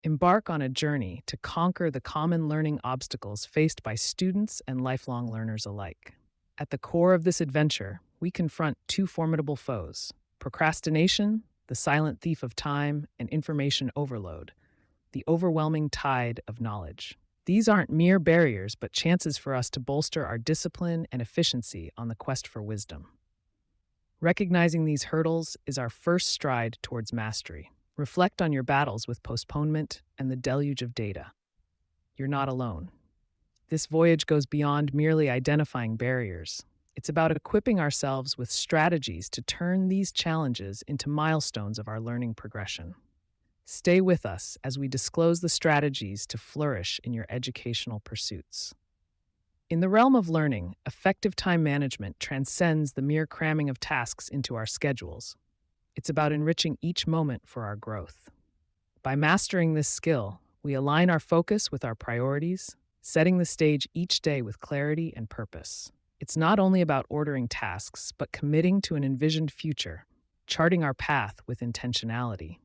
Embark on a journey to conquer the common learning obstacles faced by students and lifelong learners alike. At the core of this adventure, we confront two formidable foes: procrastination, the silent thief of time, and information overload, the overwhelming tide of knowledge. These aren't mere barriers, but chances for us to bolster our discipline and efficiency on the quest for wisdom. Recognizing these hurdles is our first stride towards mastery. Reflect on your battles with postponement and the deluge of data. You're not alone. This voyage goes beyond merely identifying barriers. It's about equipping ourselves with strategies to turn these challenges into milestones of our learning progression. Stay with us as we disclose the strategies to flourish in your educational pursuits. In the realm of learning, effective time management transcends the mere cramming of tasks into our schedules. It's about enriching each moment for our growth. By mastering this skill, we align our focus with our priorities, setting the stage each day with clarity and purpose. It's not only about ordering tasks, but committing to an envisioned future, charting our path with intentionality.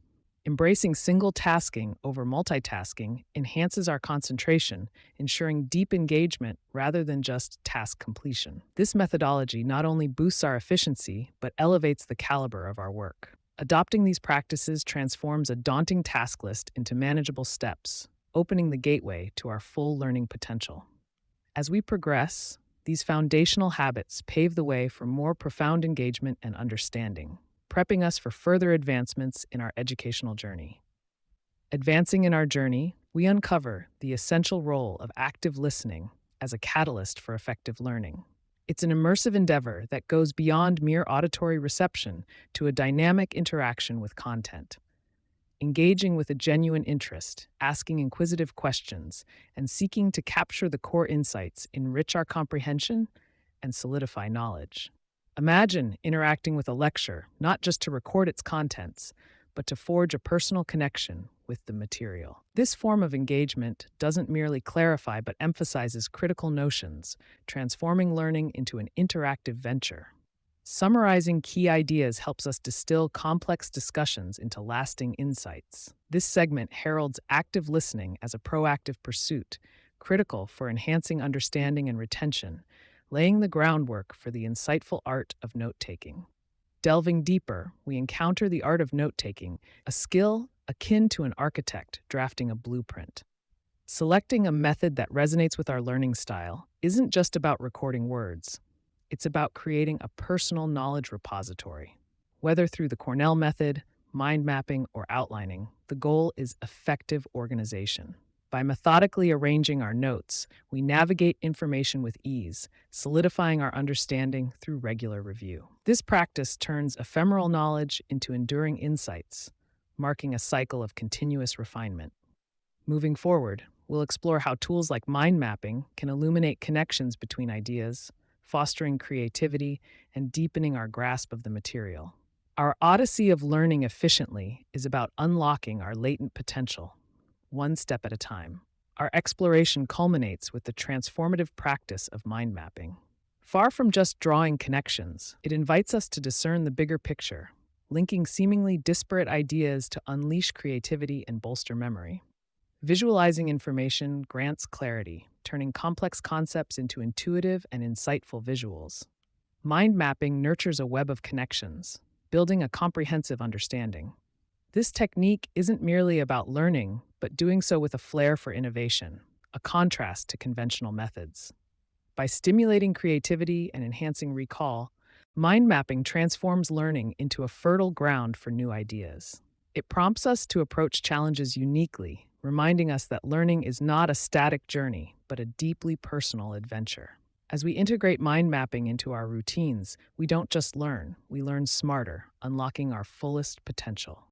Embracing single tasking over multitasking enhances our concentration, ensuring deep engagement rather than just task completion. This methodology not only boosts our efficiency, but elevates the caliber of our work. Adopting these practices transforms a daunting task list into manageable steps, opening the gateway to our full learning potential. As we progress, these foundational habits pave the way for more profound engagement and understanding, prepping us for further advancements in our educational journey. Advancing in our journey, we uncover the essential role of active listening as a catalyst for effective learning. It's an immersive endeavor that goes beyond mere auditory reception to a dynamic interaction with content. Engaging with a genuine interest, asking inquisitive questions, and seeking to capture the core insights enrich our comprehension and solidify knowledge. Imagine interacting with a lecture not just to record its contents, but to forge a personal connection with the material. This form of engagement doesn't merely clarify but emphasizes critical notions, transforming learning into an interactive venture. Summarizing key ideas helps us distill complex discussions into lasting insights. This segment heralds active listening as a proactive pursuit, critical for enhancing understanding and retention, laying the groundwork for the insightful art of note-taking. Delving deeper, we encounter the art of note-taking, a skill akin to an architect drafting a blueprint. Selecting a method that resonates with our learning style isn't just about recording words. It's about creating a personal knowledge repository. Whether through the Cornell method, mind mapping, or outlining, the goal is effective organization. By methodically arranging our notes, we navigate information with ease, solidifying our understanding through regular review. This practice turns ephemeral knowledge into enduring insights, marking a cycle of continuous refinement. Moving forward, we'll explore how tools like mind mapping can illuminate connections between ideas, fostering creativity and deepening our grasp of the material. Our odyssey of learning efficiently is about unlocking our latent potential, one step at a time. Our exploration culminates with the transformative practice of mind mapping. Far from just drawing connections, it invites us to discern the bigger picture, linking seemingly disparate ideas to unleash creativity and bolster memory. Visualizing information grants clarity, turning complex concepts into intuitive and insightful visuals. Mind mapping nurtures a web of connections, building a comprehensive understanding. This technique isn't merely about learning, but doing so with a flair for innovation, a contrast to conventional methods. By stimulating creativity and enhancing recall, mind mapping transforms learning into a fertile ground for new ideas. It prompts us to approach challenges uniquely, reminding us that learning is not a static journey, but a deeply personal adventure. As we integrate mind mapping into our routines, we don't just learn, we learn smarter, unlocking our fullest potential.